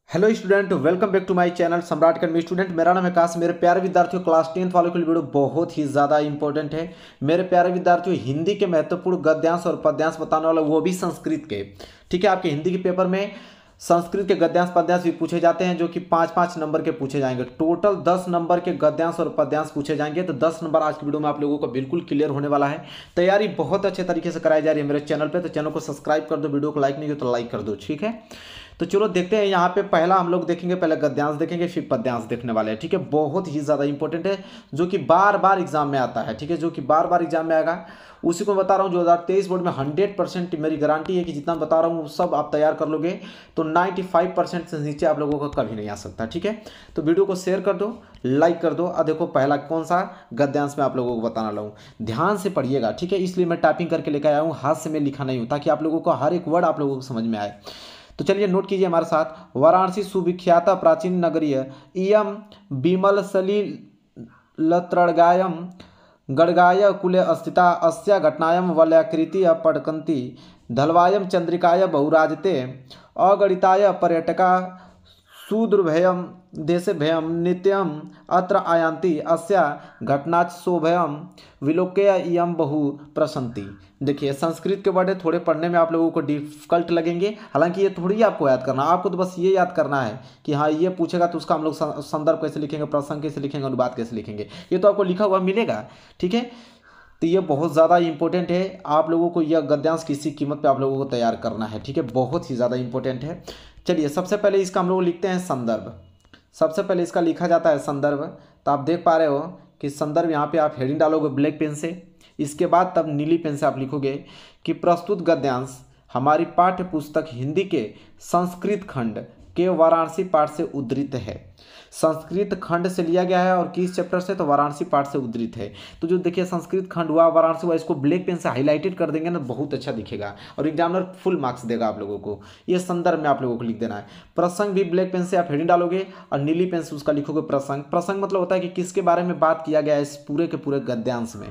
Hello student, welcome back to my channel Samrat academy. Student, मेरा नाम है आकाश। मेरे प्यारे विद्यार्थियों, क्लास 10th वालों के लिए वीडियो बहुत ही ज़्यादा इंपॉर्टेंट है। मेरे प्यारे विद्यार्थियों, हिंदी के महत्वपूर्ण गद्यांश और पद्यांश बताने वाला, वो भी संस्कृत के। ठीक है, आपके हिंदी के पेपर में संस्कृत के गद्यांश पद्यांश भी पूछे जाते हैं, जो कि 5-5 नंबर के पूछे जाएंगे। टोटल 10 नंबर के गद्यांश और पद्यांश पूछे जाएंगे। तो 10 नंबर आज की वीडियो में आप लोगों को बिल्कुल क्लियर होने वाला है। तैयारी बहुत अच्छे तरीके से कराई जा रही है मेरे चैनल पे। तो चैनल को सब्सक्राइब कर दो, वीडियो को लाइक नहीं किया तो लाइक कर दो। ठीक है, तो चलो देखते हैं। यहाँ पे पहला हम लोग देखेंगे, पहले गद्यांश देखेंगे, फिर पद्यांश देखने वाले हैं। ठीक है, बहुत ही ज़्यादा इंपॉर्टेंट है, जो कि बार बार एग्जाम में आता है। ठीक है, जो कि बार बार एग्जाम में आएगा, उसी को बता रहा हूँ। 2023 बोर्ड में 100% मेरी गारंटी है कि जितना बता रहा हूँ सब आप तैयार कर लोगे, तो 95% से नीचे आप लोगों का कभी नहीं आ सकता। ठीक है, तो वीडियो को शेयर कर दो, लाइक कर दो। अब देखो पहला कौन सा गद्यांश में आप लोगों को बताना लूँ, ध्यान से पढ़िएगा। ठीक है, इसलिए मैं टाइपिंग करके लेकर आया हूँ, हाथ से मैं लिखा नहीं हूँ, ताकि आप लोगों को हर एक वर्ड आप लोगों को समझ में आए। तो चलिए नोट कीजिए हमारे साथ। वाराणसी सुविख्याता प्राचीन नगरीय इयम विमल सलिलत्रगायम गड़गाय कुले अस्थिता अस्या घटनायम वलयाकृति पटकंती धलवायम चंद्रिकाय बहुराजते अगणिताय पर्यटका सुदुर्भयम देशभयम नित्यम अत्र आयांति अस्या घटनाशोभयम विलोक्य इयम बहु प्रसंति। देखिए, संस्कृत के वर्ड है, थोड़े पढ़ने में आप लोगों को डिफिकल्ट लगेंगे। हालांकि ये थोड़ी आपको याद करना, आपको तो बस ये याद करना है कि हाँ ये पूछेगा तो उसका हम लोग संदर्भ कैसे लिखेंगे, प्रसंग कैसे लिखेंगे, अनुवाद कैसे लिखेंगे, ये तो आपको लिखा हुआ मिलेगा। ठीक है, तो ये बहुत ज़्यादा इंपॉर्टेंट है। आप लोगों को यह गद्यांश किसी कीमत पे आप लोगों को तैयार करना है। ठीक है, बहुत ही ज़्यादा इंपॉर्टेंट है। चलिए, सबसे पहले इसका हम लोग लिखते हैं संदर्भ। सबसे पहले इसका लिखा जाता है संदर्भ। तो आप देख पा रहे हो कि संदर्भ, यहाँ पे आप हेडिंग डालोगे ब्लैक पेन से। इसके बाद तब नीली पेन से आप लिखोगे कि प्रस्तुत गद्यांश हमारी पाठ्य पुस्तक हिंदी के संस्कृत खंड के वाराणसी पाठ से उद्धृत है। संस्कृत खंड से लिया गया है, और किस चैप्टर से, तो वाराणसी पाठ से उद्धृत है। तो जो देखिए संस्कृत खंड हुआ, वाराणसी हुआ, इसको ब्लैक पेन से हाईलाइटेड कर देंगे ना, बहुत अच्छा दिखेगा और एग्जामिनर फुल मार्क्स देगा आप लोगों को। ये संदर्भ में आप लोगों को लिख देना है। प्रसंग भी ब्लैक पेन से आप हेडिंग डालोगे और नीली पेन से उसका लिखोगे प्रसंग। प्रसंग मतलब होता है कि किसके बारे में बात किया गया है इस पूरे के पूरे गद्यांश में।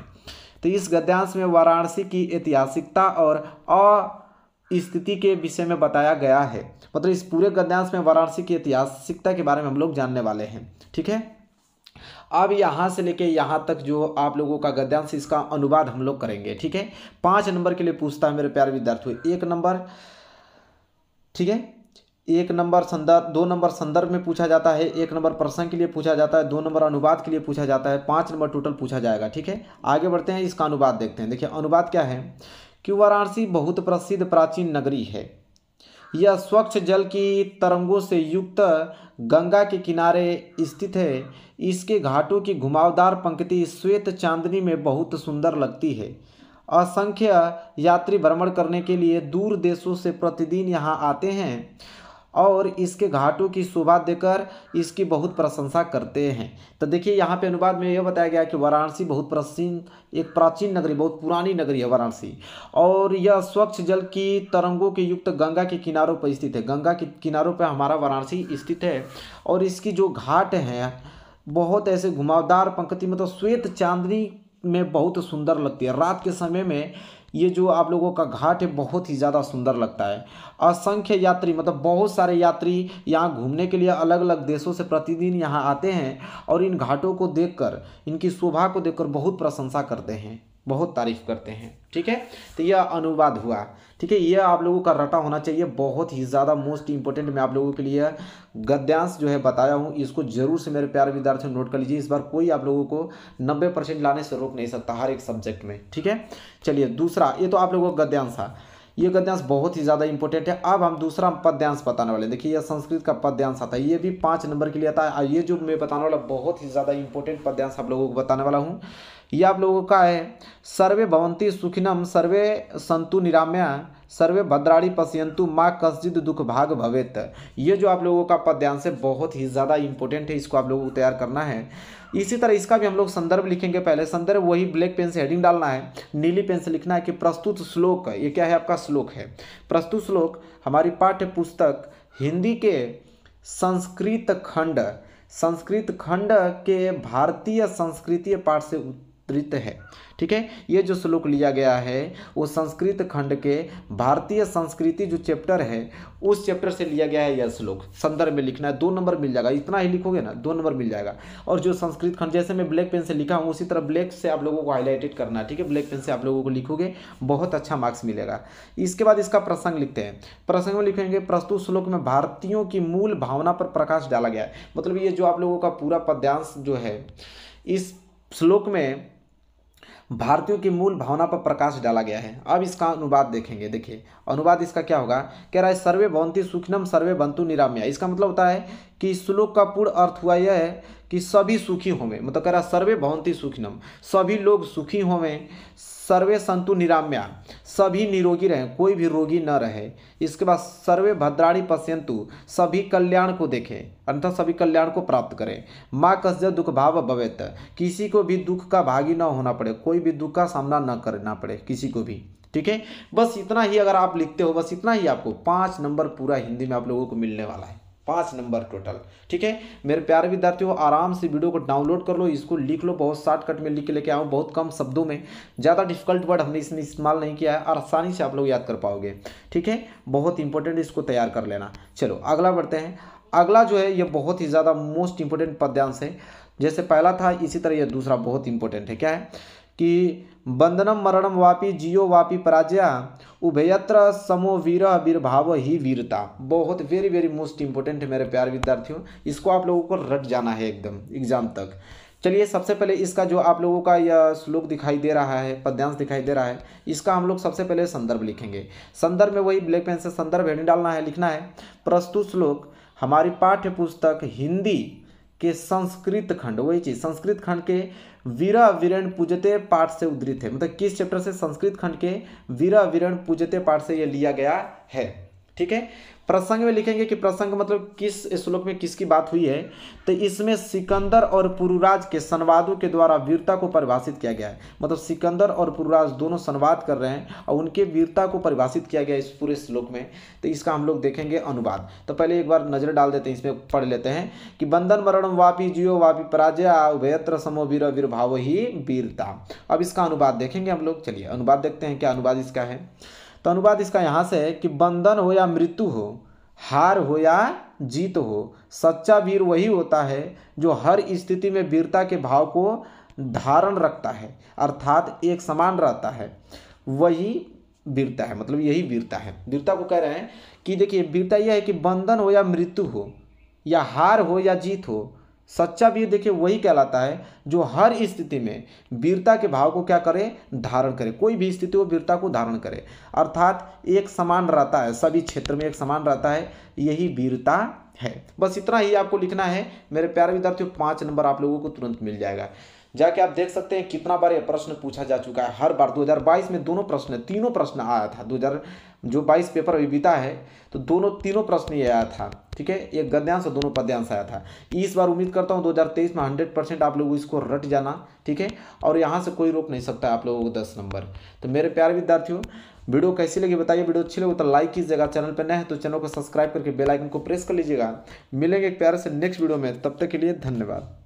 तो इस गद्यांश में वाराणसी की ऐतिहासिकता और स्थिति के विषय में बताया गया है। मतलब इस पूरे गद्यांश में वाराणसी की ऐतिहासिकता के बारे में हम लोग जानने वाले हैं। ठीक है, अब यहाँ से लेके यहाँ तक जो आप लोगों का गद्यांश, इसका अनुवाद हम लोग करेंगे। ठीक है, 5 नंबर के लिए पूछता है मेरे प्यारे विद्यार्थियों। 1 नंबर, ठीक है, 1 नंबर संदर्भ, 2 नंबर संदर्भ में पूछा जाता है, 1 नंबर प्रसंग के लिए पूछा जाता है, 2 नंबर अनुवाद के लिए पूछा जाता है, 5 नंबर टोटल पूछा जाएगा। ठीक है, आगे बढ़ते हैं, इसका अनुवाद देखते हैं। देखिए अनुवाद क्या है कि वाराणसी बहुत प्रसिद्ध प्राचीन नगरी है। यह स्वच्छ जल की तरंगों से युक्त गंगा के किनारे स्थित है। इसके घाटों की घुमावदार पंक्ति श्वेत चांदनी में बहुत सुंदर लगती है। असंख्य यात्री भ्रमण करने के लिए दूर देशों से प्रतिदिन यहाँ आते हैं और इसके घाटों की शोभा देकर इसकी बहुत प्रशंसा करते हैं। तो देखिए यहाँ पे अनुवाद में यह बताया गया कि वाराणसी बहुत एक प्राचीन नगरी, बहुत पुरानी नगरी है वाराणसी, और यह स्वच्छ जल की तरंगों के युक्त गंगा के किनारों पर स्थित है। गंगा के किनारों पर हमारा वाराणसी स्थित है, और इसकी जो घाट हैं बहुत ऐसे घुमावदार पंक्ति, मतलब श्वेत चांदनी में बहुत सुंदर लगती है। रात के समय में ये जो आप लोगों का घाट है बहुत ही ज़्यादा सुंदर लगता है। असंख्य यात्री, मतलब बहुत सारे यात्री यहाँ घूमने के लिए अलग अलग देशों से प्रतिदिन यहाँ आते हैं, और इन घाटों को देखकर, इनकी शोभा को देखकर बहुत प्रशंसा करते हैं, बहुत तारीफ करते हैं। ठीक है, तो यह अनुवाद हुआ। ठीक है, यह आप लोगों का रटा होना चाहिए, बहुत ही ज़्यादा मोस्ट इंपॉर्टेंट मैं आप लोगों के लिए गद्यांश जो है बताया हूँ। इसको जरूर से मेरे प्यारे विद्यार्थियों नोट कर लीजिए। इस बार कोई आप लोगों को 90% लाने से रोक नहीं सकता हर एक सब्जेक्ट में। ठीक है, चलिए दूसरा, ये तो आप लोगों का गद्यांश था। ये गद्यांश बहुत ही ज़्यादा इंपॉर्टेंट है। अब हम दूसरा पद्यांश बताने वाले। देखिए यह संस्कृत का पद्यांश आता है, ये भी 5 नंबर के लिए आता है। ये जो मैं बताने वाला बहुत ही ज़्यादा इंपॉर्टेंट पद्यांश आप लोगों को बताने वाला हूँ, ये आप लोगों का है। सर्वे भवन्ति सुखिनम सर्वे सन्तु निराम्या सर्वे भद्राणी पश्यन्तु माँ कश्चित् दुख भाग भवेत। ये जो आप लोगों का पद्यांश है बहुत ही ज़्यादा इंपॉर्टेंट है, इसको आप लोगों को तैयार करना है। इसी तरह इसका भी हम लोग संदर्भ लिखेंगे। पहले संदर्भ वही ब्लैक पेन से हेडिंग डालना है, नीली पेन से लिखना है कि प्रस्तुत श्लोक, ये क्या है आपका श्लोक है। प्रस्तुत श्लोक हमारी पाठ्य पुस्तक हिंदी के संस्कृत खंड के भारतीय संस्कृतीय पाठ से विस्तृत है। ठीक है, ये जो श्लोक लिया गया है वो संस्कृत खंड के भारतीय संस्कृति जो चैप्टर है उस चैप्टर से लिया गया है। यह श्लोक संदर्भ में लिखना है, 2 नंबर मिल जाएगा, इतना ही लिखोगे ना 2 नंबर मिल जाएगा। और जो संस्कृत खंड जैसे मैं ब्लैक पेन से लिखा हूँ उसी तरह ब्लैक से आप लोगों को हाईलाइटेड करना है। ठीक है, ब्लैक पेन से आप लोगों को लिखोगे बहुत अच्छा मार्क्स मिलेगा। इसके बाद इसका प्रसंग लिखते हैं। प्रसंग में लिखेंगे प्रस्तुत श्लोक में भारतीयों की मूल भावना पर प्रकाश डाला गया है। मतलब ये जो आप लोगों का पूरा पद्यांश जो है इस श्लोक में भारतीयों की मूल भावना पर प्रकाश डाला गया है। अब इसका अनुवाद देखेंगे। देखिए अनुवाद इसका क्या होगा, कह रहा है सर्वे भवन्ति सुखिनम सर्वे बंतु निराम्या। इसका मतलब होता है कि इस श्लोक का पूर्ण अर्थ हुआ यह है कि सभी सुखी होंगे। मतलब कह रहा है सर्वे भवन्ति सुखिनम, सभी लोग सुखी होंगे, सर्वे संतु निराम्या, सभी निरोगी रहें, कोई भी रोगी न रहे। इसके बाद सर्वे भद्राणि पश्यन्तु, सभी कल्याण को देखें अर्थात सभी कल्याण को प्राप्त करें। माँ कस्य दुख भाव भवेत, किसी को भी दुख का भागी न होना पड़े, कोई भी दुख का सामना न करना पड़े किसी को भी। ठीक है, बस इतना ही अगर आप लिखते हो, बस इतना ही आपको 5 नंबर पूरा हिंदी में आप लोगों को मिलने वाला है, 5 नंबर टोटल। ठीक है मेरे प्यारे विद्यार्थियों, आराम से वीडियो को डाउनलोड कर लो, इसको लिख लो, बहुत शॉर्टकट में लिख के लेके आओ, बहुत कम शब्दों में, ज़्यादा डिफिकल्ट वर्ड हमने इसमें इस्तेमाल नहीं किया है और आसानी से आप लोग याद कर पाओगे। ठीक है, बहुत इंपॉर्टेंट, इसको तैयार कर लेना। चलो अगला बढ़ते हैं। अगला जो है ये बहुत ही ज़्यादा मोस्ट इंपॉर्टेंट पद्यांश है। जैसे पहला था इसी तरह यह दूसरा बहुत इंपॉर्टेंट है। क्या है कि बंधनम मरणम वापी जियो वापी पराजया उभयत्र समो वीर वीरभाव ही वीरता। बहुत वेरी वेरी मोस्ट इंपॉर्टेंट है मेरे प्यारे विद्यार्थियों, इसको आप लोगों को रट जाना है एकदम एग्जाम तक। चलिए सबसे पहले इसका जो आप लोगों का यह श्लोक दिखाई दे रहा है, पद्यांश दिखाई दे रहा है, इसका हम लोग सबसे पहले संदर्भ लिखेंगे। संदर्भ में वही ब्लैक पेन से संदर्भ नहीं डालना है, लिखना है प्रस्तुत श्लोक हमारी पाठ्य पुस्तक हिंदी के संस्कृत खंड, वही चीज संस्कृत खंड के वीरा वीरण पूजते पाठ से उद्धृत है। मतलब किस चैप्टर से, संस्कृत खंड के वीरा वीरण पूजते पाठ से यह लिया गया है। ठीक है, प्रसंग में लिखेंगे कि प्रसंग मतलब किस श्लोक में किसकी बात हुई है, तो इसमें सिकंदर और पुरुराज के संवादों के द्वारा वीरता को परिभाषित किया गया है। मतलब सिकंदर और पुरुराज दोनों संवाद कर रहे हैं और उनके वीरता को परिभाषित किया गया इस पूरे श्लोक में। तो इसका हम लोग देखेंगे अनुवाद। तो पहले एक बार नजर डाल देते हैं, इसमें पढ़ लेते हैं कि बंधन मरणम वापी जियो वापी पराजया उभयत्र समो वीर वीरभाव ही वीरता। अब इसका अनुवाद देखेंगे हम लोग। चलिए अनुवाद देखते हैं क्या अनुवाद इसका है। तो अनुवाद इसका यहाँ से है कि बंधन हो या मृत्यु हो, हार हो या जीत हो, सच्चा वीर वही होता है जो हर स्थिति में वीरता के भाव को धारण रखता है, अर्थात एक समान रहता है, वही वीरता है। मतलब यही वीरता है। वीरता को कह रहे हैं कि देखिए वीरता यह है कि बंधन हो या मृत्यु हो या हार हो या जीत हो, सच्चा वीर देखिए वही कहलाता है जो हर स्थिति में वीरता के भाव को क्या करे, धारण करे। कोई भी स्थिति हो वीरता को धारण करे, अर्थात एक समान रहता है, सभी क्षेत्र में एक समान रहता है, यही वीरता है। बस इतना ही आपको लिखना है मेरे प्यारे विद्यार्थियों। 5 नंबर आप लोगों को तुरंत मिल जाएगा। जाके आप देख सकते हैं कितना बार यह प्रश्न पूछा जा चुका है। हर बार 2022 में तीनों प्रश्न आया था। 2022 पेपर अभी बीता है तो तीनों प्रश्न ये आया था। ठीक है, एक गद्यांश और दोनों पद्यांश आया था। इस बार उम्मीद करता हूँ 2023 में 100% आप लोग इसको रट जाना। ठीक है, और यहाँ से कोई रोक नहीं सकता आप लोगों को 10 नंबर। तो मेरे प्यारे विद्यार्थियों वीडियो कैसी लगी बताइए। वीडियो अच्छी लगी तो लाइक कीजिएगा, चैनल पर नए हैं तो चैनल को सब्सक्राइब करके बेल आइकन को प्रेस कर लीजिएगा। मिलेंगे एक प्यारे से नेक्स्ट वीडियो में, तब तक के लिए धन्यवाद।